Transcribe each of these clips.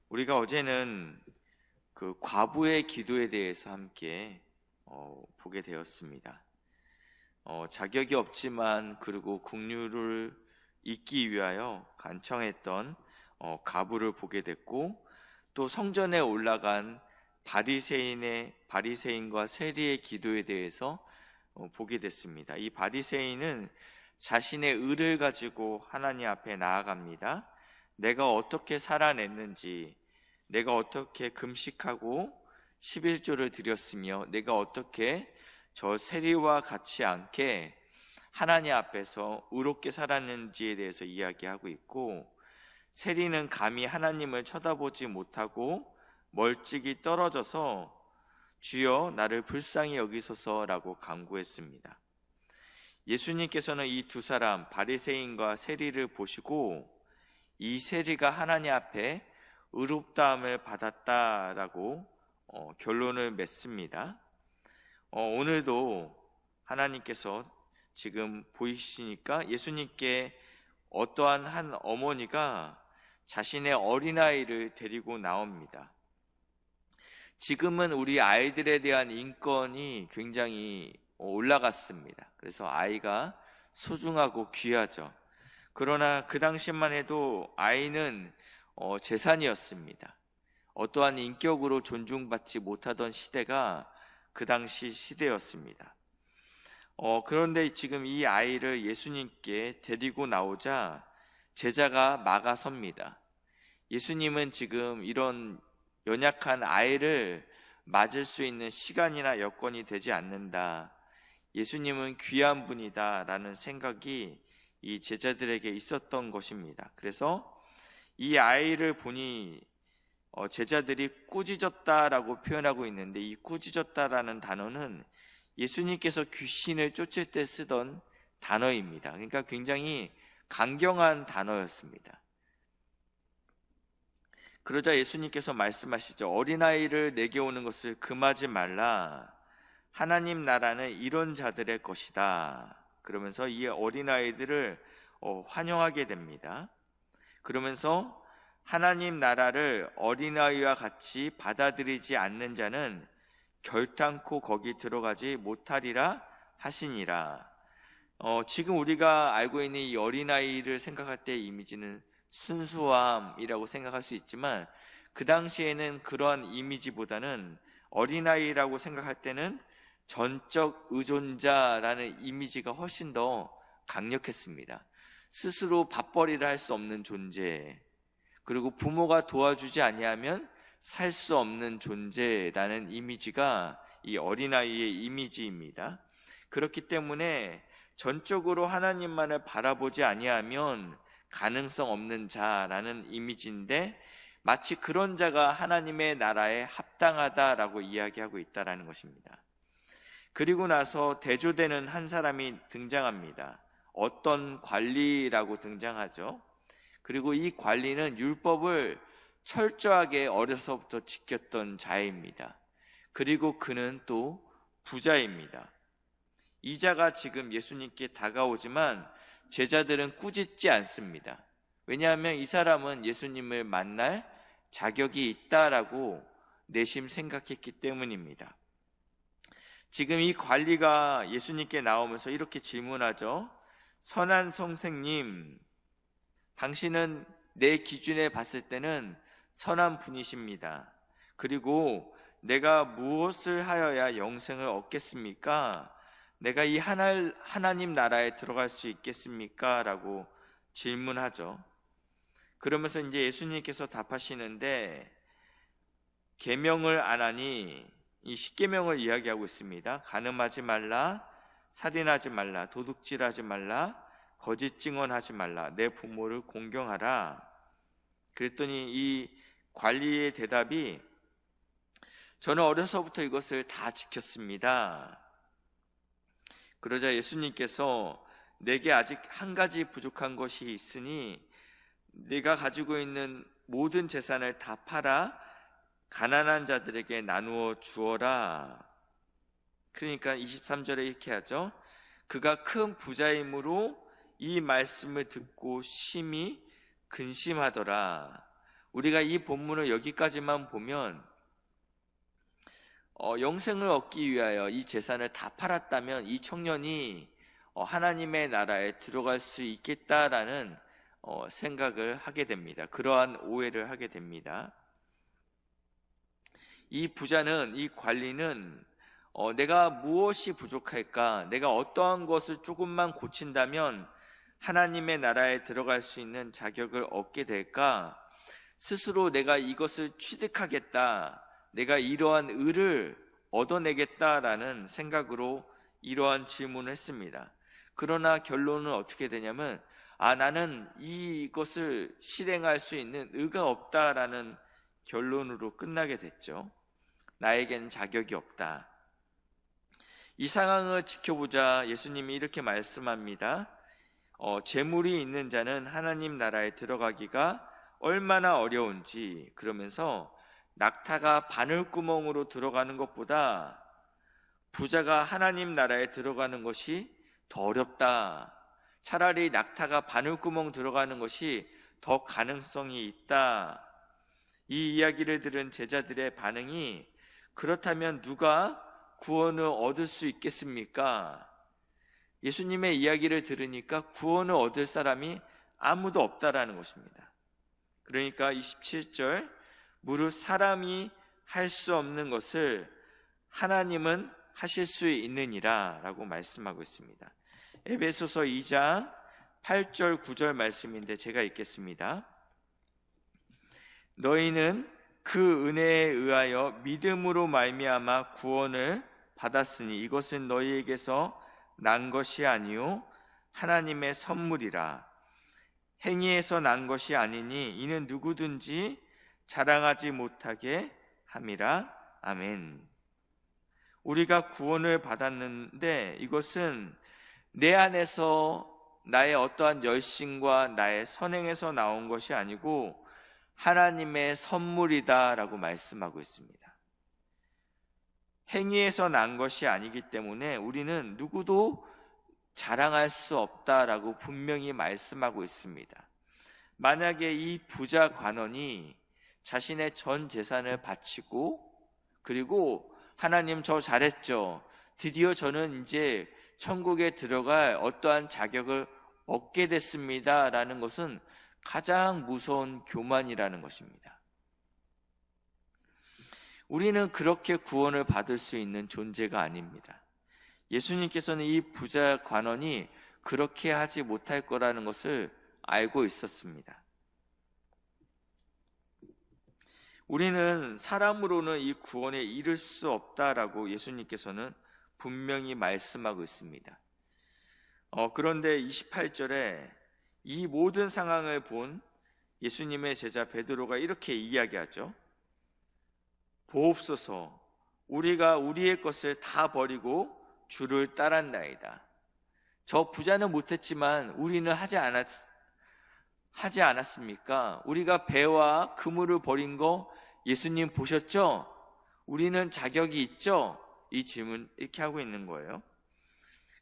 우리가 어제는 그 과부의 기도에 대해서 함께 보게 되었습니다. 자격이 없지만 그리고 국류를 잇기 위하여 간청했던 과부를 보게 됐고, 또 성전에 올라간 바리새인과 세리의 기도에 대해서 보게 됐습니다. 이 바리새인은 자신의 의를 가지고 하나님 앞에 나아갑니다. 내가 어떻게 살아냈는지, 내가 어떻게 금식하고 11조를 드렸으며, 내가 어떻게 저 세리와 같이 않게 하나님 앞에서 의롭게 살았는지에 대해서 이야기하고 있고, 세리는 감히 하나님을 쳐다보지 못하고 멀찍이 떨어져서 주여 나를 불쌍히 여기소서라고 간구했습니다. 예수님께서는 이 두 사람 바리새인과 세리를 보시고 이 세리가 하나님 앞에 의롭다함을 받았다라고 결론을 맺습니다. 오늘도 하나님께서 지금 보이시니까 예수님께 어떠한 한 어머니가 자신의 어린아이를 데리고 나옵니다. 지금은 우리 아이들에 대한 인권이 굉장히 올라갔습니다. 그래서 아이가 소중하고 귀하죠. 그러나 그 당시만 해도 아이는 재산이었습니다. 어떠한 인격으로 존중받지 못하던 시대가 그 당시 시대였습니다. 그런데 지금 이 아이를 예수님께 데리고 나오자 제자가 막아섭니다. 예수님은 지금 이런 연약한 아이를 맞을 수 있는 시간이나 여건이 되지 않는다. 예수님은 귀한 분이다 라는 생각이 이 제자들에게 있었던 것입니다. 그래서 이 아이를 보니 제자들이 꾸짖었다라고 표현하고 있는데, 이 꾸짖었다라는 단어는 예수님께서 귀신을 쫓을 때 쓰던 단어입니다. 그러니까 굉장히 강경한 단어였습니다. 그러자 예수님께서 말씀하시죠. 어린아이를 내게 오는 것을 금하지 말라. 하나님 나라는 이런 자들의 것이다. 그러면서 이 어린아이들을 환영하게 됩니다. 그러면서 하나님 나라를 어린아이와 같이 받아들이지 않는 자는 결탄코 거기 들어가지 못하리라 하시니라. 지금 우리가 알고 있는 이 어린아이를 생각할 때의 이미지는 순수함이라고 생각할 수 있지만, 그 당시에는 그러한 이미지보다는 어린아이라고 생각할 때는 전적 의존자라는 이미지가 훨씬 더 강력했습니다. 스스로 밥벌이를 할 수 없는 존재, 그리고 부모가 도와주지 아니하면 살 수 없는 존재라는 이미지가 이 어린아이의 이미지입니다. 그렇기 때문에 전적으로 하나님만을 바라보지 아니하면 가능성 없는 자라는 이미지인데, 마치 그런 자가 하나님의 나라에 합당하다라고 이야기하고 있다는 것입니다. 그리고 나서 대조되는 한 사람이 등장합니다. 어떤 관리라고 등장하죠. 그리고 이 관리는 율법을 철저하게 어려서부터 지켰던 자입니다. 그리고 그는 또 부자입니다. 이 자가 지금 예수님께 다가오지만 제자들은 꾸짖지 않습니다. 왜냐하면 이 사람은 예수님을 만날 자격이 있다라고 내심 생각했기 때문입니다. 지금 이 관리가 예수님께 나오면서 이렇게 질문하죠. 선한 선생님, 당신은 내 기준에 봤을 때는 선한 분이십니다. 그리고 내가 무엇을 하여야 영생을 얻겠습니까? 내가 이 하나님 나라에 들어갈 수 있겠습니까? 라고 질문하죠. 그러면서 이제 예수님께서 답하시는데, 계명을 안 하니 이 10계명을 이야기하고 있습니다. 간음하지 말라, 살인하지 말라, 도둑질하지 말라, 거짓 증언하지 말라, 내 부모를 공경하라. 그랬더니 이 관리의 대답이, 저는 어려서부터 이것을 다 지켰습니다. 그러자 예수님께서 내게 아직 한 가지 부족한 것이 있으니 네가 가지고 있는 모든 재산을 다 팔아 가난한 자들에게 나누어 주어라. 그러니까 23절에 이렇게 하죠. 그가 큰 부자이므로 이 말씀을 듣고 심히 근심하더라. 우리가 이 본문을 여기까지만 보면 영생을 얻기 위하여 이 재산을 다 팔았다면 이 청년이 하나님의 나라에 들어갈 수 있겠다라는 생각을 하게 됩니다. 그러한 오해를 하게 됩니다. 이 부자는, 이 관리는 내가 무엇이 부족할까? 내가 어떠한 것을 조금만 고친다면 하나님의 나라에 들어갈 수 있는 자격을 얻게 될까? 스스로 내가 이것을 취득하겠다, 내가 이러한 의를 얻어내겠다라는 생각으로 이러한 질문을 했습니다. 그러나 결론은 어떻게 되냐면 나는 이것을 실행할 수 있는 의가 없다라는 결론으로 끝나게 됐죠. 나에겐 자격이 없다. 이 상황을 지켜보자 예수님이 이렇게 말씀합니다. 재물이 있는 자는 하나님 나라에 들어가기가 얼마나 어려운지, 그러면서 낙타가 바늘구멍으로 들어가는 것보다 부자가 하나님 나라에 들어가는 것이 더 어렵다. 차라리 낙타가 바늘구멍 들어가는 것이 더 가능성이 있다. 이 이야기를 들은 제자들의 반응이, 그렇다면 누가 구원을 얻을 수 있겠습니까? 예수님의 이야기를 들으니까 구원을 얻을 사람이 아무도 없다라는 것입니다. 그러니까 27절, 무릇 사람이 할 수 없는 것을 하나님은 하실 수 있느니라 라고 말씀하고 있습니다. 에베소서 2장 8절 9절 말씀인데 제가 읽겠습니다. 너희는 그 은혜에 의하여 믿음으로 말미암아 구원을 받았으니 이것은 너희에게서 난 것이 아니요 하나님의 선물이라. 행위에서 난 것이 아니니 이는 누구든지 자랑하지 못하게 함이라. 아멘. 우리가 구원을 받았는데 이것은 내 안에서 나의 어떠한 열심과 나의 선행에서 나온 것이 아니고 하나님의 선물이다라고 말씀하고 있습니다. 행위에서 난 것이 아니기 때문에 우리는 누구도 자랑할 수 없다라고 분명히 말씀하고 있습니다. 만약에 이 부자 관원이 자신의 전 재산을 바치고, 그리고 하나님 저 잘했죠, 드디어 저는 이제 천국에 들어갈 어떠한 자격을 얻게 됐습니다 라는 것은 가장 무서운 교만이라는 것입니다. 우리는 그렇게 구원을 받을 수 있는 존재가 아닙니다. 예수님께서는 이 부자 관원이 그렇게 하지 못할 거라는 것을 알고 있었습니다. 우리는 사람으로는 이 구원에 이를 수 없다라고 예수님께서는 분명히 말씀하고 있습니다. 그런데 28절에 이 모든 상황을 본 예수님의 제자 베드로가 이렇게 이야기하죠. 보옵소서, 우리가 우리의 것을 다 버리고 주를 따랐나이다. 저 부자는 못했지만 우리는 하지 않았습니까? 우리가 배와 그물을 버린 거 예수님 보셨죠? 우리는 자격이 있죠? 이 질문 이렇게 하고 있는 거예요.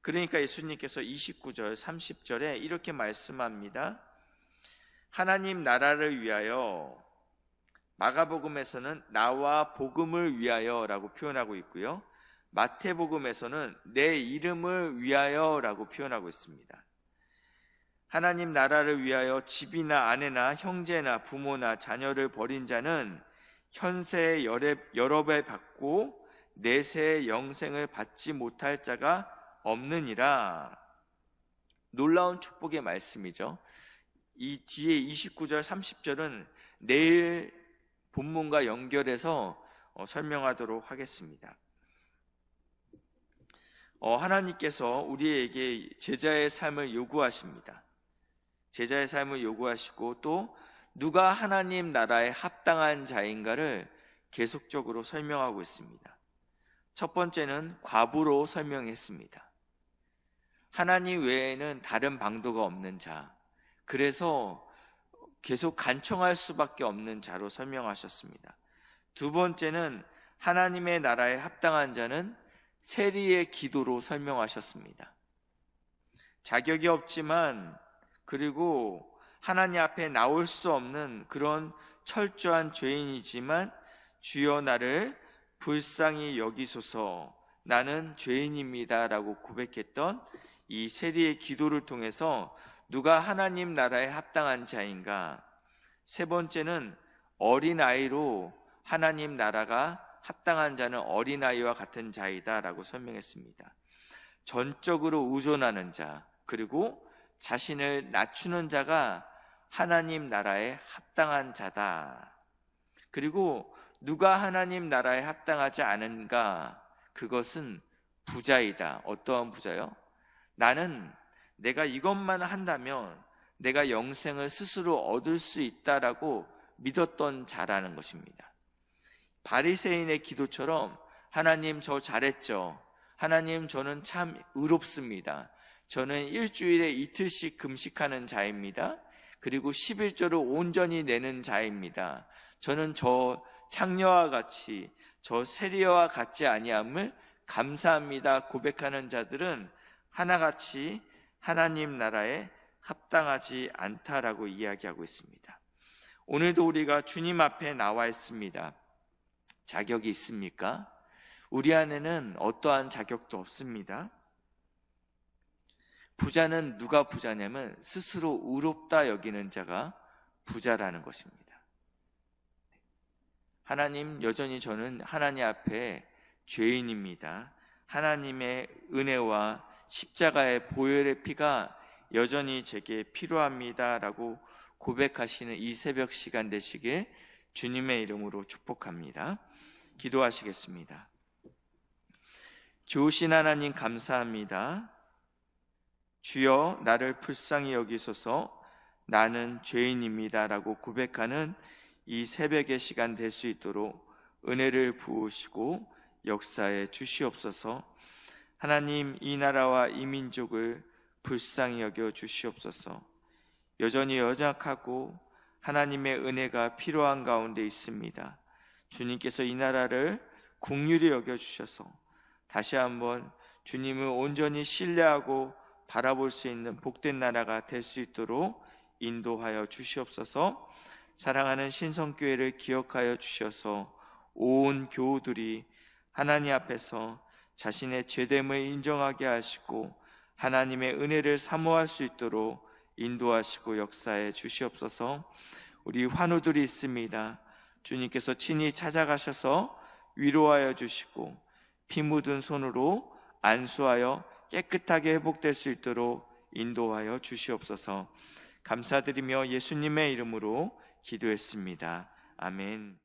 그러니까 예수님께서 29절 30절에 이렇게 말씀합니다. 하나님 나라를 위하여, 마가복음에서는 나와 복음을 위하여 라고 표현하고 있고요, 마태복음에서는 내 이름을 위하여 라고 표현하고 있습니다. 하나님 나라를 위하여 집이나 아내나 형제나 부모나 자녀를 버린 자는 현세의 여러 배 받고 내세의 영생을 받지 못할 자가 없느니라. 놀라운 축복의 말씀이죠. 이 뒤에 29절 30절은 내일 본문과 연결해서 설명하도록 하겠습니다. 하나님께서 우리에게 제자의 삶을 요구하십니다. 제자의 삶을 요구하시고 또 누가 하나님 나라에 합당한 자인가를 계속적으로 설명하고 있습니다. 첫 번째는 과부로 설명했습니다. 하나님 외에는 다른 방도가 없는 자, 그래서 계속 간청할 수밖에 없는 자로 설명하셨습니다. 두 번째는 하나님의 나라에 합당한 자는 세리의 기도로 설명하셨습니다. 자격이 없지만, 그리고 하나님 앞에 나올 수 없는 그런 철저한 죄인이지만 주여 나를 불쌍히 여기소서, 나는 죄인입니다 라고 고백했던 이 세리의 기도를 통해서 누가 하나님 나라에 합당한 자인가, 세 번째는 어린아이로 하나님 나라가 합당한 자는 어린아이와 같은 자이다 라고 설명했습니다. 전적으로 의존하는 자, 그리고 자신을 낮추는 자가 하나님 나라에 합당한 자다. 그리고 누가 하나님 나라에 합당하지 않은가, 그것은 부자이다. 어떠한 부자요? 나는 내가 이것만 한다면 내가 영생을 스스로 얻을 수 있다라고 믿었던 자라는 것입니다. 바리새인의 기도처럼 하나님 저 잘했죠. 하나님 저는 참 의롭습니다. 저는 일주일에 이틀씩 금식하는 자입니다. 그리고 11조를 온전히 내는 자입니다. 저는 저 창녀와 같이, 저 세리와 같지 아니함을 감사합니다 고백하는 자들은 하나같이 하나님 나라에 합당하지 않다라고 이야기하고 있습니다. 오늘도 우리가 주님 앞에 나와 있습니다. 자격이 있습니까? 우리 안에는 어떠한 자격도 없습니다. 부자는 누가 부자냐면 스스로 의롭다 여기는 자가 부자라는 것입니다. 하나님, 여전히 저는 하나님 앞에 죄인입니다. 하나님의 은혜와 십자가의 보혈의 피가 여전히 제게 필요합니다 라고 고백하시는 이 새벽 시간 되시길 주님의 이름으로 축복합니다. 기도하시겠습니다. 좋으신 하나님 감사합니다. 주여 나를 불쌍히 여기소서, 나는 죄인입니다 라고 고백하는 이 새벽의 시간 될 수 있도록 은혜를 부으시고 역사에 주시옵소서. 하나님, 이 나라와 이 민족을 불쌍히 여겨 주시옵소서. 여전히 연약하고 하나님의 은혜가 필요한 가운데 있습니다. 주님께서 이 나라를 긍휼히 여겨 주셔서 다시 한번 주님을 온전히 신뢰하고 바라볼 수 있는 복된 나라가 될 수 있도록 인도하여 주시옵소서. 사랑하는 신성교회를 기억하여 주셔서 온 교우들이 하나님 앞에서 자신의 죄됨을 인정하게 하시고 하나님의 은혜를 사모할 수 있도록 인도하시고 역사해 주시옵소서. 우리 환우들이 있습니다. 주님께서 친히 찾아가셔서 위로하여 주시고 피 묻은 손으로 안수하여 깨끗하게 회복될 수 있도록 인도하여 주시옵소서. 감사드리며 예수님의 이름으로 기도했습니다. 아멘.